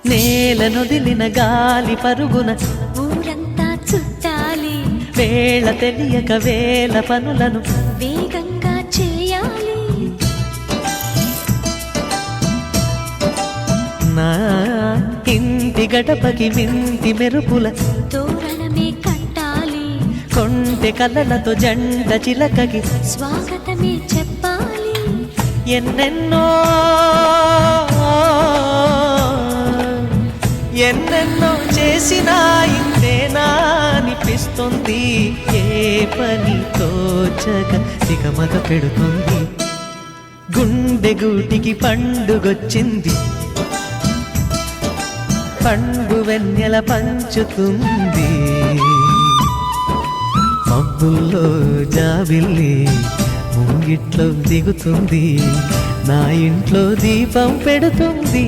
నేలనొదిలిన గాలి పరుగున ఊరంతా చుట్టాలి, వేళ తెలియక వేల పనులను వేగంగా చేయాలి. నా ఇంటి గడపకి వింటి మెరుపుల తోరణమే కట్టాలి, కొంటె కలలతో జంట చిలకకి స్వాగతమే చెప్పాలి. ఎన్నెన్నో ఎన్నెన్నో చేసినా ఇంతేనా అనిపిస్తుంది. ఏ పని తోచక దిగమగ పెడుతుంది. గుండె గూటికి పండుగొచ్చింది, పండు వెన్నెల పంచుతుంది. మబ్బుల్లో జాబిల్లి ముంగిట్లో దిగుతుంది, నా ఇంట్లో దీపం పెడుతుంది.